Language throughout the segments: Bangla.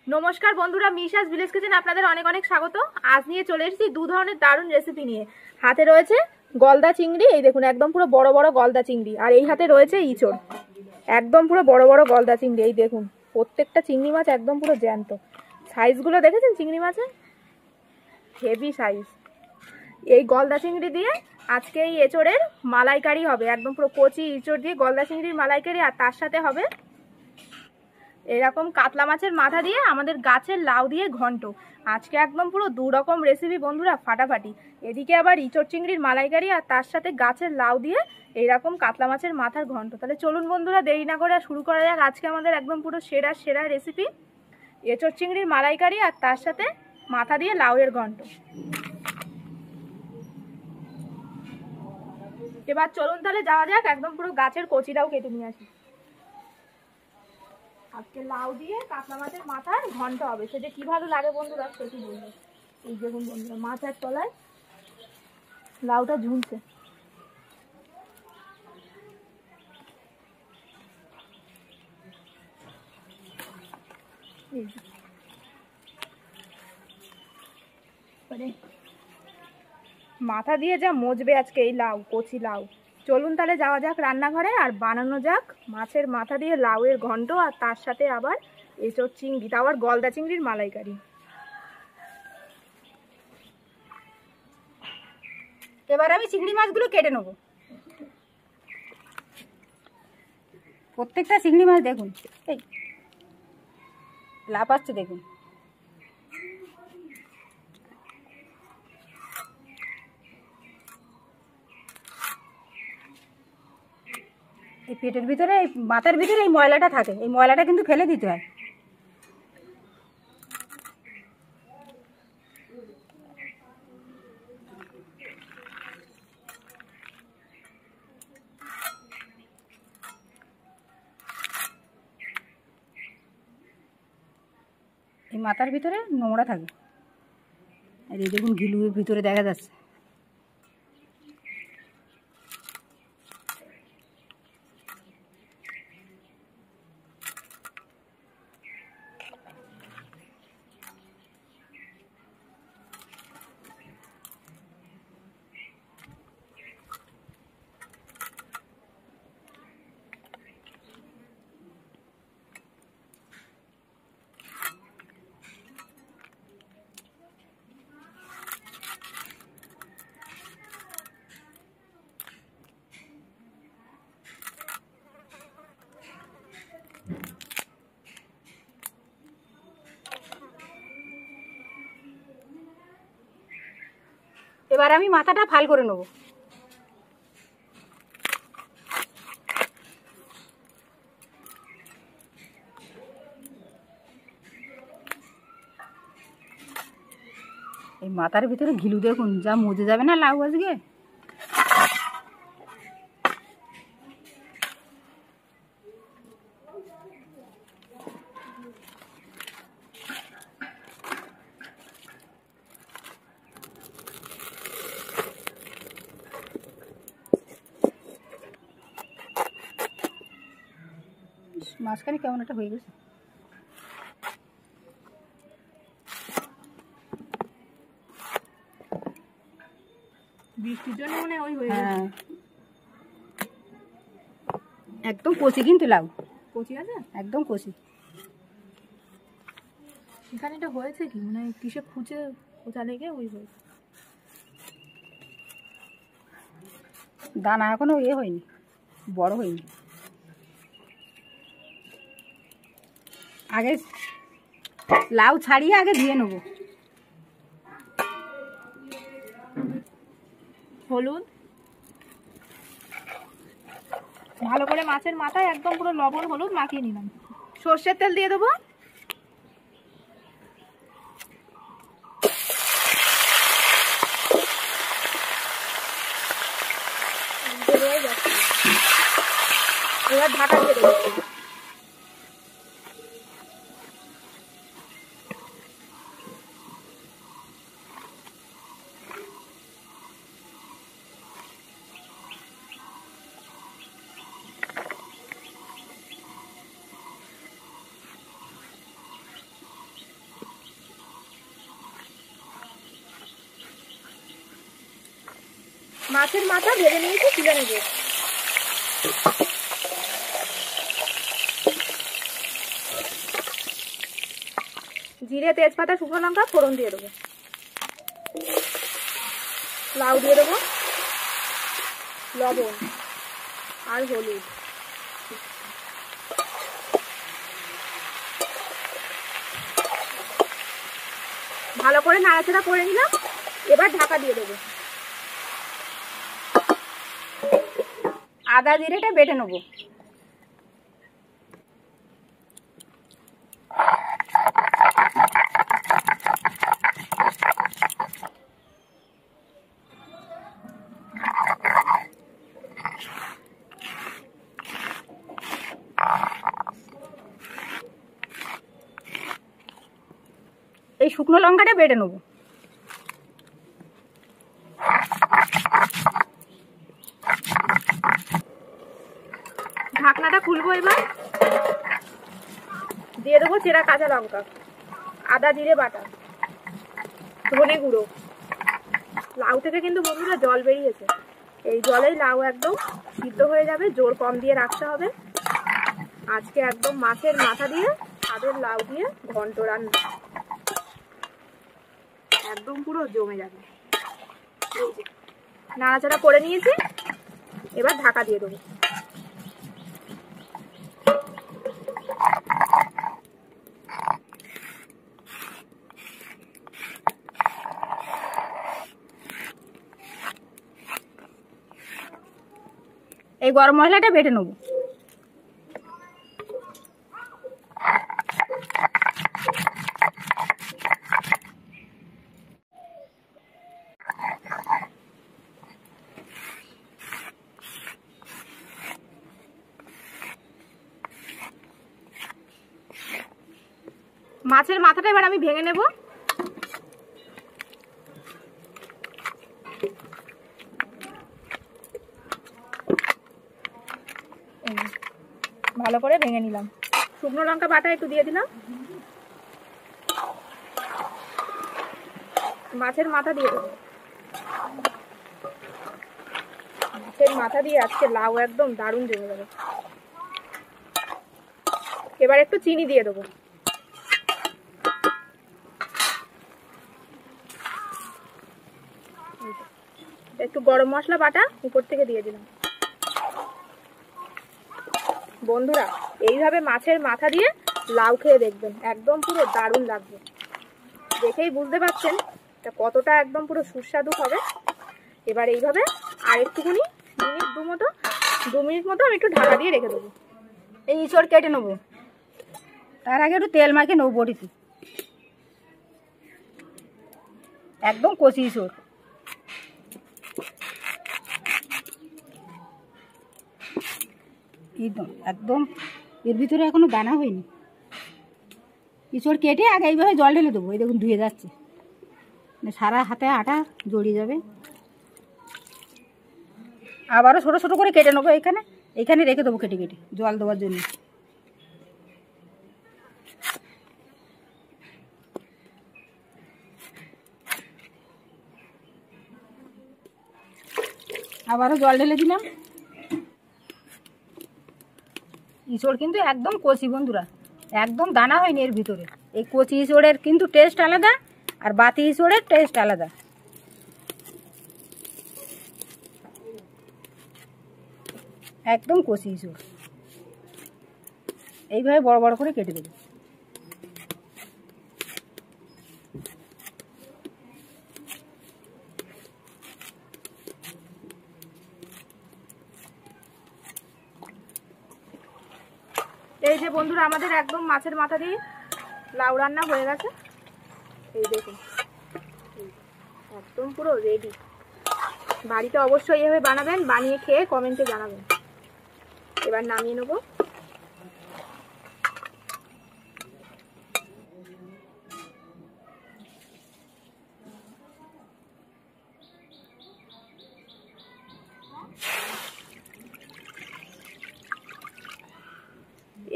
নমস্কার বন্ধুরা, মিশাস ভিলেজ কিচেনে আপনাদের অনেক অনেক স্বাগত। আজ নিয়ে চলে এসেছি দু ধরনের দারুণ রেসিপি নিয়ে। হাতে রয়েছে গলদা চিংড়ি, এই দেখুন একদম পুরো বড় বড় গলদা চিংড়ি, আর এই হাতে রয়েছে ইঁচড়, একদম পুরো বড় বড় গলদা চিংড়ি। এই দেখুন প্রত্যেকটা চিংড়ি মাছ একদম পুরো জ্যান্ত। সাইজগুলো দেখেছেন চিংড়ি মাছের? Heavy size. এই গলদা চিংড়ি দিয়ে আজকে এই এঁচড়ের মালাইকারি হবে, একদম পুরো কচি ইঁচড় দিয়ে গলদা চিংড়ির মালাইকারি। আর তার সাথে হবে এরকম কাতলা মাছের মাথা দিয়ে আমাদের গাছের লাউ দিয়ে ঘন্ট। আজকে একদম পুরো দু রকম রেসিপি বন্ধুরা, ফাটাফাটি। এদিকে আবার ইঁচড় চিংড়ির মালাইকারি, আর তার সাথে গাছের লাউ দিয়ে এইরকম কাতলা মাছের মাথার ঘন্ট। তাহলে চলুন বন্ধুরা, দেরি না করে শুরু করা যাক আজকে আমাদের একদম পুরো সেরা সেরা রেসিপি, এঁচড় চিংড়ির মালাইকারি আর তার সাথে মাথা দিয়ে লাউয়ের ঘন্ট। এবার চলুন তাহলে যাওয়া যাক, একদম পুরো গাছের কচিটাও কেটে নিয়ে আসি। আজকে লাউ দিয়ে কাতলা মাছের মাথার ঘন্ট হবে, সেটা কি ভালো লাগে বন্ধুরা সেটি বলবো। এই দেখুন বন্ধুরা, মাছের তলায় লাউটা ঝুলছে। মাথা দিয়ে যা মজবে আজকে এই লাউ, কচি লাউ। চলুন তাহলে যাওয়া যাক রান্নাঘরে আর বানানো যাক মাছের মাথা দিয়ে লাউয়ের ঘন্ট, আর তার সাথে আবার এঁচড় চিংড়ি, তাও আবার গলদা চিংড়ির মালাইকারি। এবার আমি চিংড়ি মাছগুলো কেটে নেবো। প্রত্যেকটা চিংড়ি মাছ দেখুন এই লাফ আসছে, দেখুন এই পেটের ভিতরে, এই মাথার ভিতরে এই ময়লাটা থাকে, এই ময়লাটা কিন্তু ফেলে দিতে হয়। এই মাথার ভিতরে নোংরা থাকে, আর এই দেখুন গিলুর ভিতরে দেখা যাচ্ছে। এবার আমি মাথাটা ফাল করে নেব। এই মাথার ভিতরে ঘিলু দেখুন, যা মজে যাবে না লাউ আজকে। মাঝখানে কেমন একটা হয়ে গেছে। বৃষ্টির জন্য মনে হয় হয়ে গেছে। একদম কচি কিন্তু লাউ, কচি আছে একদম কচি। এখানে এটা হয়েছে কি মানে কিসে খুঁজে কোথা লেগে ওই হয়েছে। দানা এখনো ইয়ে হয়নি, বড় হয়নি। আগে লাউ ছাড়িয়ে আগে ধুয়ে নেবো। হলুদ ভালো করে মাছের মাথায় একদম পুরো লবণ হলুদ মাখিয়ে নিলাম। সর্ষের তেল দিয়ে দেবো। এবার ঢাকা দিয়ে দেবো। মাছের মাথা ভেজে নিয়েছি, তুলে নেব। জিরে, তেজপাতা, শুকনো লঙ্কা ফোড়ন দিয়ে দেবো। লাউ দিয়ে দেবো, লবণ আর হলুদ। ভালো করে নাড়াচাড়া করে নিলাম। এবার ঢাকা দিয়ে দেবো। আদা জিরেটা বেটে নেবো। এই শুকনো লঙ্কাটা বেটে নেবো। ঢাকনাটা খুলবো। এবার দিয়ে দেবো চেরা কাঁচা লঙ্কা, আদা জিরে বাটা, ধনে গুঁড়ো। লাউ থেকে কিন্তু বন্ধুরা জল বেরিয়েছে। এই জলেই লাউ একদম সিদ্ধ হয়ে যাবে। জোর কম দিয়ে রাখতে হবে। আজকে একদম মাছের মাথা দিয়ে স্বাদের লাউ দিয়ে ঘন্ট রান্না, একদম পুরো জমে যাবে। নাড়াচাড়া করে নিয়েছি। এবার ঢাকা দিয়ে দেবো। এই গরম মশলাটা বেটে নেবো। মাছের মাথাটা এবার আমি ভেঙে নেব। ভালো করে ভেঙে নিলাম। শুকনো লঙ্কা বাটা একটু দিয়ে দিলাম। মাছের মাথা দিয়ে দেবো। মাছের মাথা দিয়ে আজকে লাউ একদম দারুণ জমে যাবে। এবার একটু চিনি দিয়ে দেবো। একটু গরম মশলা বাটা উপর থেকে দিয়ে দিলাম। বন্ধুরা এইভাবে মাছের মাথা দিয়ে লাউ খেয়ে দেখবেন, একদম পুরো দারুণ লাগবে। দেখেই বুঝতে পারছেন এটা কতটা একদম পুরো সুস্বাদু হবে। এবার এইভাবে আর একটুখানি দু মিনিট মতো আমি একটু ঢাকা দিয়ে রেখে দেবো। এই ইঁচড় কেটে নেবো। তার আগে একটু তেল মাখিয়ে নেবো বড়িতে। একদম কচি ইঁচড়। একদম এর ভিতরে এখনো দানা হয়নি। ইঁচড় কেটে আগে এইভাবে জল ঢেলে দেবো। এই দেখুন ধুয়ে যাচ্ছে, সারা হাতে আটা জড়িয়ে যাবে। আবারও ছোটো ছোটো করে কেটে নেবো। এইখানে রেখে দেবো কেটে কেটে জল দেওয়ার জন্য। আবারও জল ঢেলে দিলাম। ইঁচড় কিন্তু একদম কচি বন্ধুরা, একদম দানা হয়নি এর ভিতরে। এই কচি ইঁচড়ের কিন্তু টেস্ট আলাদা, আর বাতি ইঁচড়ের টেস্ট আলাদা। একদম কচি ইঁচড়। এইভাবে বড় বড় করে কেটে দেবো। এই যে বন্ধুরা আমাদের একদম মাছের মাথা দিয়ে লাউ রান্না হয়ে গেছে। এই দেখুন একদম পুরো রেডি। বাড়িতে অবশ্যই এভাবে বানাবেন, বানিয়ে খেয়ে কমেন্টে জানাবেন। এবার নামিয়ে নেব।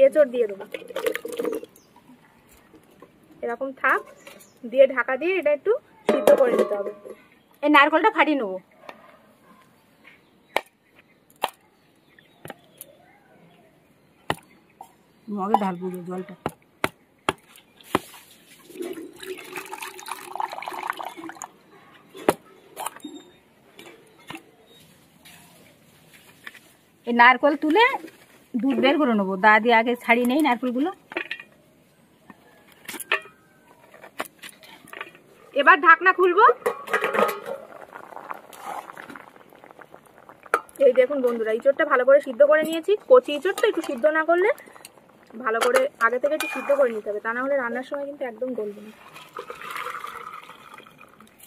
এঁচড় দিয়ে দেবো। এরকম থাক দিয়ে ঢাকা দিয়ে এটা একটু সিদ্ধ করে নিতে হবে। এই নারকেলটা ফাটিয়ে নেবো। মগে ঢালবো জলটা। এই নারকেল তুলে দুধ বের করে নেবো, দা দিয়ে আগে ছাড়িয়ে নেই নারকেলগুলো। এবার ঢাকনা খুলবো। এই দেখুন বন্ধুরা, ইঁচড়টা ভালো করে সিদ্ধ করে নিয়েছি। কচি ইঁচড় তো একটু সিদ্ধ না করলে ভালো করে আগে থেকে একটু সিদ্ধ করে নিতে হবে, তা না হলে রান্নার সময় কিন্তু একদম গলবে না।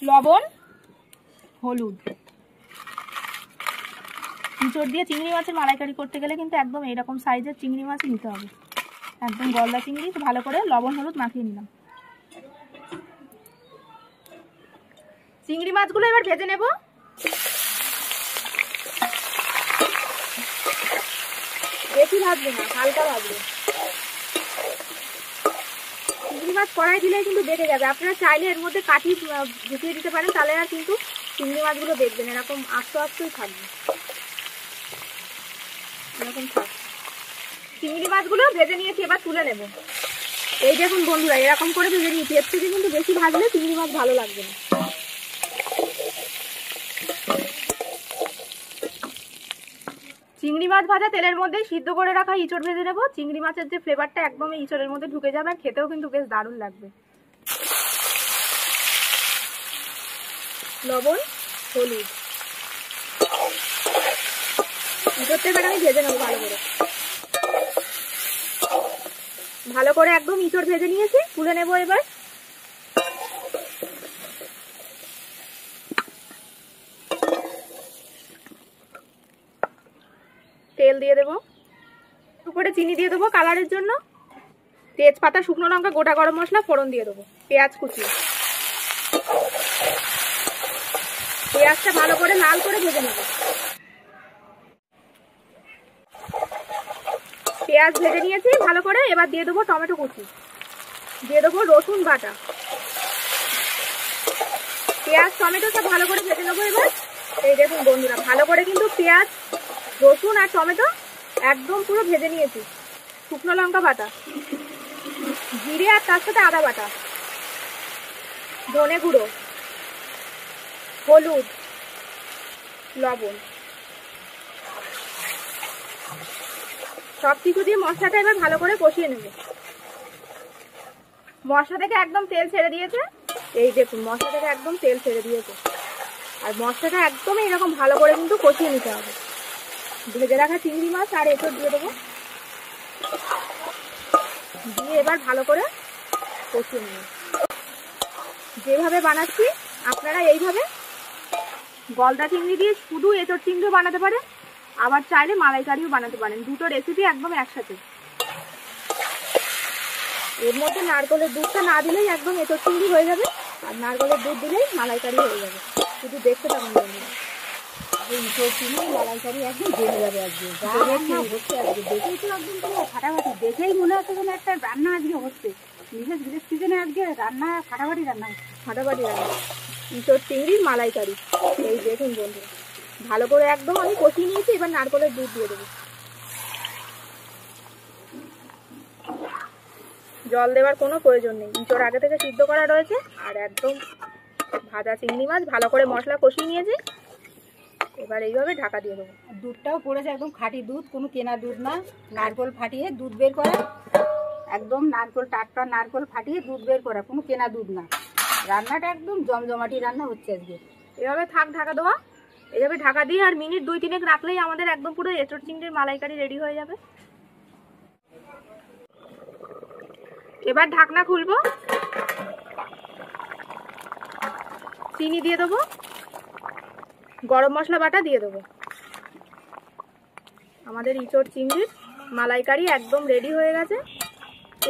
লবণ, হলুদ। ইঁচড় দিয়ে চিংড়ি মাছের মালাইকারি করতে গেলে কিন্তু একদম এইরকম সাইজের চিংড়ি মাছ নিতে হবে, একদম গলদা চিংড়ি। ভালো করে লবণ হলুদ মাখিয়ে নিলাম। চিংড়ি মাছগুলো এবার ভেজে নেব। বেশি ভাজবে না, হালকা ভাজবে। চিংড়ি মাছ কড়াই দিলে কিন্তু বেঁধে যাবে। আপনারা চাইলে এর মধ্যে কাঠি ঢুকিয়ে দিতে পারেন, তাহলে আর কিন্তু চিংড়ি মাছগুলো দেখবেন এরকম আস্তে আস্তেই থাকবে, এরকম থাক। চিংড়ি মাছগুলো ভেজে নিয়েছি, এবার তুলে নেব। এই দেখুন বন্ধুরা, এরকম করে ভেজে নিয়েছি। এর থেকে কিন্তু বেশি ভাজলে চিংড়ি মাছ ভালো লাগবে না। চিংড়ি মাছ ভাজা তেলের মধ্যে সিদ্ধ করে রাখা ইঁচড় ভেজে নেব। চিংড়ি মাছের যে ফ্লেভারটা একদম এই ইঁচড়ের মধ্যে ঢুকে যাবে, আর খেতেও কিন্তু বেশ দারুণ লাগবে। লবণ, হলুদ, ইঁচড়টা এবার আমি ভেজে নেবো ভালো করে। ভালো করে একদম ইঁচড় ভেজে নিয়েছি, তুলে নেব এবার। তেল দিয়ে দেবো, উপরে চিনি দিয়ে দেবো কালারের জন্য। তেজপাতা, শুকনো লঙ্কা, গোটা গরম মশলা ফোড়ন দিয়ে দেবো। পেঁয়াজ কুচি, পেঁয়াজটা ভালো করে লাল করে ভেজে নেব। পেঁয়াজ ভেজে নিয়েছি ভালো করে, এবার দিয়ে দেবো টমেটো কুচি, দিয়ে দেবো রসুন বাটা। পেঁয়াজ টমেটো সব ভালো করে ভেজে নেবো এবার। এই দেখুন বন্ধুরা, ভালো করে কিন্তু পেঁয়াজ, রসুন আর টমেটো একদম পুরো ভেজে নিয়েছি। শুকনো লঙ্কা বাটা, জিরে আর তার সাথে আদা বাটা, ধনে গুঁড়ো, হলুদ, লবণ, সবকিছু দিয়ে মশলাটা এবার ভালো করে কষিয়ে নেব। মশলা থেকে একদম তেল ছেড়ে দিয়েছে। এই দেখুন, মশলা থেকে একদম তেল ছেড়ে দিয়েছে। আর মশলাটা একদম এরকম ভালো করে কিন্তু কষিয়ে নিতে হবে। ভেজে রাখা চিংড়ি মাছ আর এঁচড় দিয়ে দেবো, দিয়ে এবার ভালো করে কষিয়ে নেব। যেভাবে বানাচ্ছি আপনারা এইভাবে গলদা চিংড়ি দিয়ে শুধু এঁচড় চিংড়িও বানাতে পারেন, আবার চাইলে মালাইকারিও বানাতে পারেন। দুটো রেসিপি একদম একসাথে। এর মধ্যে নারকেলের দুধটা না দিলেই একদম এঁচড় চিংড়ি হয়ে যাবে, আর নারকেলের দুধ দিলেই মালাইকারি হয়ে যাবে। শুধু দেখতে পাবেন বন্ধুরা, ইঁচড় চিংড়ি মালাইকারি একদম জমে যাবে। আজকে হচ্ছে, আজকে দেখেই তো একদম পুরো ফাটাফাটি। দেখেই মনে হচ্ছে যেন একটা রান্না আজকে হচ্ছে। বিশেষ বিশেষ সিজনে আজকে রান্না ফাটাফাটি রান্না হচ্ছে, ফাটাফাটি রান্না ইঁচড় চিংড়ির মালাইকারি। এই দেখুন বন্ধুরা, ভালো করে একদম আমি কষিয়ে নিয়েছি। এবার নারকেলের দুধ দিয়ে দেবো। জল দেওয়ার কোনো প্রয়োজন নেই, ইঁচড় আগে থেকে সিদ্ধ করা রয়েছে। আর একদম ভাজা চিংড়ি মাছ ভালো করে মশলা কষিয়ে নিয়েছি। এবার এইভাবে ঢাকা দিয়ে দেবো। দুধটাও পড়েছে একদম খাঁটি দুধ, কোনো কেনা দুধ না। নারকেল ফাটিয়ে দুধ বের করা, একদম নারকেল, টাটকা নারকেল ফাটিয়ে দুধ বের করা, কোনো কেনা দুধ না। রান্নাটা একদম জমজমাটি রান্না হচ্ছে আজকে। এভাবে থাক ঢাকা দেওয়া। এইভাবে ঢাকা দিয়ে আর মিনিট 2-3 রাখলেই আমাদের একদম পুরো এঁচড় চিংড়ির মালাইকারি রেডি হয়ে যাবে। এবার ঢাকনা খুলবো, চিনি দিয়ে দেবো, গরম মশলা বাটা দিয়ে দেবো। আমাদের ইঁচড় চিংড়ির মালাইকারি একদম রেডি হয়ে গেছে।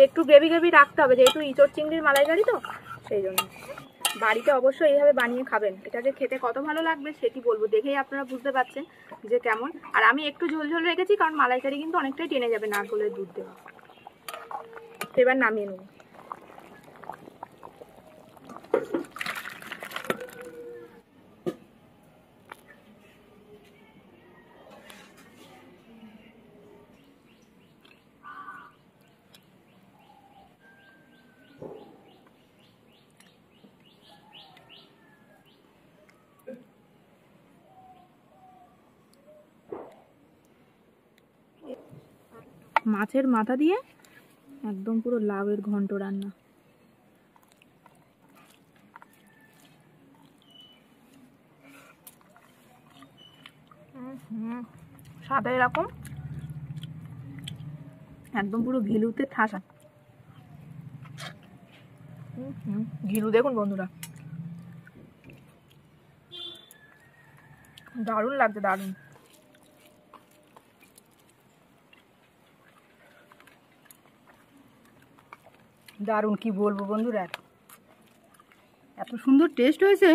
একটু গ্রেভি গ্রেভি রাখতে হবে, যেহেতু ইঁচড় চিংড়ির মালাইকারি তো সেই জন্য। বাড়িতে অবশ্যই এইভাবে বানিয়ে খাবেন। এটা যে খেতে কত ভালো লাগবে সেটি বলবো, দেখেই আপনারা বুঝতে পারছেন যে কেমন। আর আমি একটু ঝোল ঝোল রেখেছি, কারণ মালাইকারি কিন্তু অনেকটাই টেনে যাবে নারকেলের দুধ দেওয়া। এবার নামিয়ে নেব। মাছের মাথা দিয়ে একদম পুরো লাউয়ের ঘন্ট রান্না। সাদা এরকম একদম পুরো ঘিলুতে ঠাসা। ঘিলু দেখুন বন্ধুরা, দারুণ লাগছে, দারুণ। দারুণ, কি বলবো বন্ধুরা, এত সুন্দর টেস্ট হয়েছে।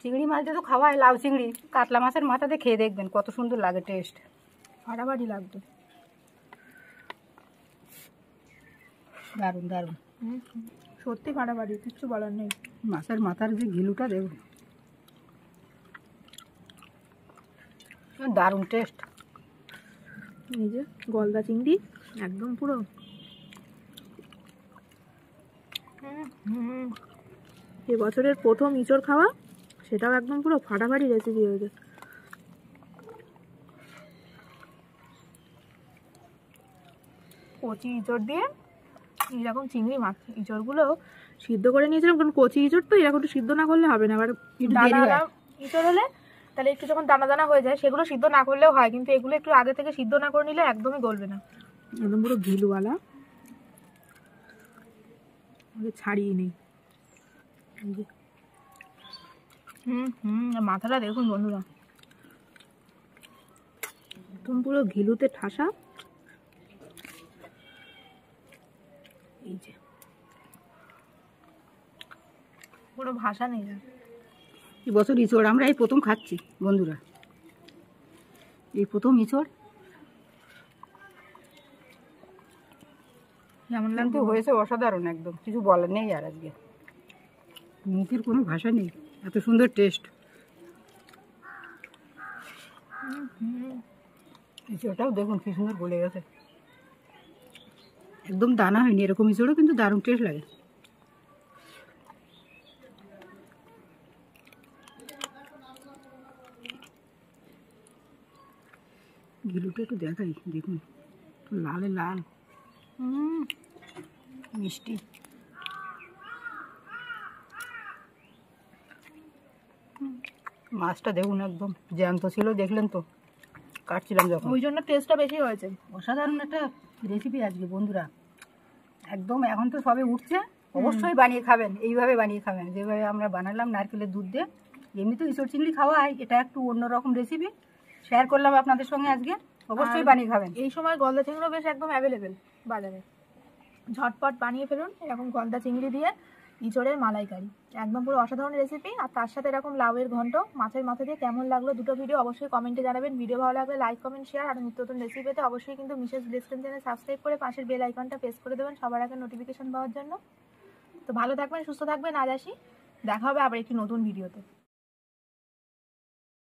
চিংড়ি মাছ দিয়ে তো খাওয়াই, লাউ চিংড়ি, কাতলা মাছের মাথাতে খেয়ে দেখবেন কত সুন্দর লাগে টেস্ট, ফাটাফাটি লাগবে, দারুণ দারুণ, সত্যি ফাটাফাটি, কিচ্ছু বলার নেই। মাছের মাথার যে ঘিলুটা দেখুন, দারুণ টেস্ট। এই যে গলদা চিংড়ি একদম পুরো এবছরের প্রথম ইঁচড় খাওয়া, সেটাও একদম পুরো ফাটাফাটি রেসিপি হয়েছে। কচি ইঁচড় দিয়ে এইরকম চিংড়ি মাছ, ইঁচড়গুলো সিদ্ধ করে নিয়েছিলাম, কারণ কচি ইঁচড় তো এরকম একটু সিদ্ধ না করলে হবে না। এবার দানা ইঁচড় হলে তাহলে একটু যখন দানা দানা হয়ে যায় সেগুলো সিদ্ধ না করলেও হয়, কিন্তু এগুলো একটু আগে থেকে সিদ্ধ না করে নিলে একদমই গলবে না, একদম পুরো ঘিলুওয়ালা, ছাড়িয়ে নেই। মাথাটা দেখুন বন্ধুরা, একদম পুরো ঘিলুতে ঠাসা। এই যে কোনো ভাষা নেই। এবছর ইঁচড় আমরা এই প্রথম খাচ্ছি বন্ধুরা, এই প্রথম ইঁচড়। যেমন কিন্তু হয়েছে অসাধারণ, একদম কিছু বলার নেই। আর আজকে মুখের কোনো ভাষা নেই, এত সুন্দর টেস্ট। ইঁচড়টাও দেখুন কি সুন্দর গলে গেছে, একদম দানা হয়নি, এরকম ইঁচড়ও কিন্তু দারুণ টেস্ট লাগে। ঘিলুটা একটু দেখাই, দেখুন লালে লাল, মিষ্টি। মাছটা দেখুন একদম জ্যান্ত ছিল, দেখলেন তো কাটছিলাম যখন, ওই জন্য টেস্টটা বেশি হয়েছে। অসাধারণ একটা রেসিপি আজকে বন্ধুরা, একদম এখন তো সবে উঠছে, অবশ্যই বানিয়ে খাবেন, এইভাবে বানিয়ে খাবেন যেভাবে আমরা বানালাম নারকেলের দুধ দিয়ে। এমনি তো ইঁচড় চিংড়ি খাওয়া হয়, এটা একটু অন্যরকম রেসিপি শেয়ার করলাম আপনাদের সঙ্গে আজকে, অবশ্যই বানিয়ে খাবেন। এই সময় গলদা চিংড়িও বেশ একদম অ্যাভেলেবেল বাজারে, ঝটপট বানিয়ে ফেলুন এরকম গলদা চিংড়ি দিয়ে ইঁচড়ের মালাইকারি, একদম পুরো অসাধারণ রেসিপি। আর তার সাথে এরকম লাউয়ের ঘন্ট মাছের মাথা দিয়ে কেমন লাগলো দুটো ভিডিও অবশ্যই কমেন্টে জানাবেন। ভিডিও ভালো লাগলে লাইক কমেন্ট শেয়ার, আর নিত্য নতুন রেসিপি পেতে অবশ্যই কিন্তু মিসেস রেস্টুরেন্ট চ্যানেল সাবস্ক্রাইব করে পাশের বেল আইকনটা প্রেস করে দেবেন সবার আগে নোটিফিকেশন পাওয়ার জন্য। তো ভালো থাকবেন, সুস্থ থাকবেন, আজ আসি, দেখা হবে আবার একটি নতুন ভিডিওতে।